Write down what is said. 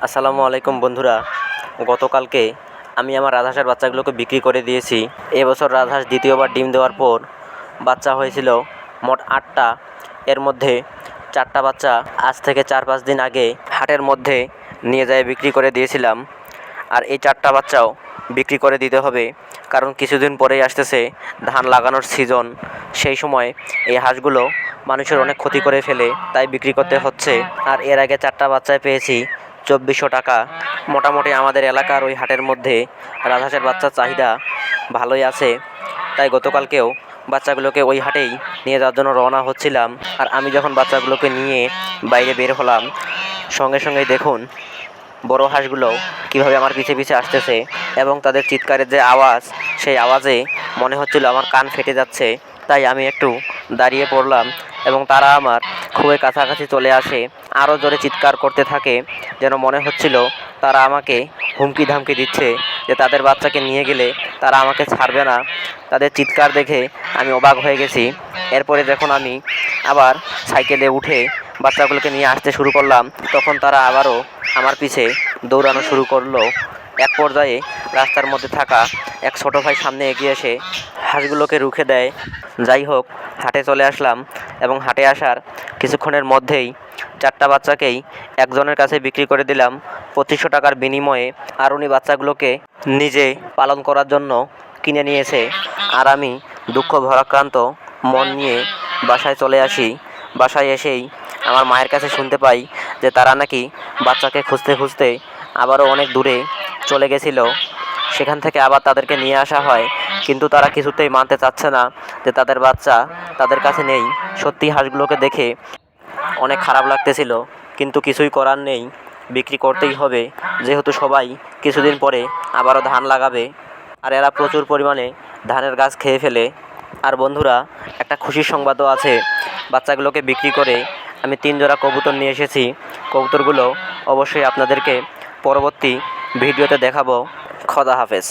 আসসালামু আলাইকুম বন্ধুরা। গতকালকে আমি আমার রাজহাঁসের বাচ্চাগুলোকে বিক্রি করে দিয়েছি। এবছর রাজহাঁস দ্বিতীয়বার ডিম দেওয়ার পর বাচ্চা হয়েছিল মোট 8টা। এর মধ্যে 4টা বাচ্চা আজ থেকে 4-5 দিন আগে হাটের মধ্যে নিয়ে যেয়ে বিক্রি করে দিয়েছিলাম। আর এই 4টা বাচ্চাও বিক্রি করে দিতে হবে, কারণ কিছুদিন পরেই আসতেছে ধান লাগানোর সিজন। সেই সময় এই হাঁসগুলো মানুষের অনেক ক্ষতি করে ফেলে, তাই বিক্রি করতে হচ্ছে। আর এর আগে 4টা বাচ্চায় পেয়েছি 2400 টাকা। মোটামুটি আমাদের এলাকার ওই হাটের মধ্যে রাজহাঁসের বাচ্চার চাহিদা ভালোই আছে, তাই গতকালকেও বাচ্চাগুলোকে ওই হাটেই নিয়ে যাওয়ার জন্য রওনা হচ্ছিলাম। আর আমি যখন বাচ্চাগুলোকে নিয়ে বাইরে বের হলাম, সঙ্গে সঙ্গেই দেখুন বড় হাঁসগুলো কীভাবে আমার পিছে পিছে আসতেছে, এবং তাদের চিৎকারের যে আওয়াজ, সেই আওয়াজে মনে হচ্ছিল আমার কান ফেটে যাচ্ছে। তাই আমি একটু দাঁড়িয়ে পড়লাম এবং তারা আমার খুবই কাছাকাছি চলে আসে, আরও জোরে চিৎকার করতে থাকে, যেন মনে হচ্ছিল তারা আমাকে হুমকি ধামকি দিচ্ছে যে তাদের বাচ্চাকে নিয়ে গেলে তারা আমাকে ছাড়বে না। তাদের চিৎকার দেখে আমি অবাক হয়ে গেছি। এরপরে যখন আমি আবার সাইকেলে উঠে বাচ্চাগুলোকে নিয়ে আসতে শুরু করলাম, তখন তারা আবারও আমার পিছে দৌড়ানো শুরু করলো। এক পর্যায়ে রাস্তার মধ্যে থাকা এক ছোটো ভাই সামনে এগিয়ে এসে হাঁসগুলোকে রুখে দেয়। যাই হোক, হাটে চলে আসলাম এবং হাটে আসার কিছুক্ষণের মধ্যেই 4টা বাচ্চাকেই একজনের কাছে বিক্রি করে দিলাম 2500 টাকার বিনিময়ে। আর উনি বাচ্চাগুলোকে নিজে পালন করার জন্য কিনে নিয়েছে। আর আমি দুঃখ ভারাক্রান্ত মন নিয়ে বাসায় চলে আসি। বাসায় এসেই আমার মায়ের কাছে শুনতে পাই যে তারা নাকি বাচ্চাকে খুঁজতে খুঁজতে আবারও অনেক দূরে চলে গেছিল। সেখান থেকে আবার তাদেরকে নিয়ে আসা হয়, কিন্তু তারা কিছুতেই মানতে চাচ্ছে না যে তাদের বাচ্চা তাদের কাছে নেই। সত্যি হাঁসগুলোকে দেখে অনেক খারাপ লাগতেছিল, কিন্তু কিছুই করার নেই, বিক্রি করতেই হবে, যেহেতু সবাই কিছুদিন পরে আবারও ধান লাগাবে। আর এরা প্রচুর পরিমাণে ধানের গাছ খেয়ে ফেলে। আর বন্ধুরা, একটা খুশির সংবাদও আছে। বাচ্চাগুলোকে বিক্রি করে আমি 3 জোড়া কবুতর নিয়ে এসেছি। কবুতরগুলো অবশ্যই আপনাদেরকে পরবর্তী ভিডিওতে দেখাবো। খোদা হাফেজ।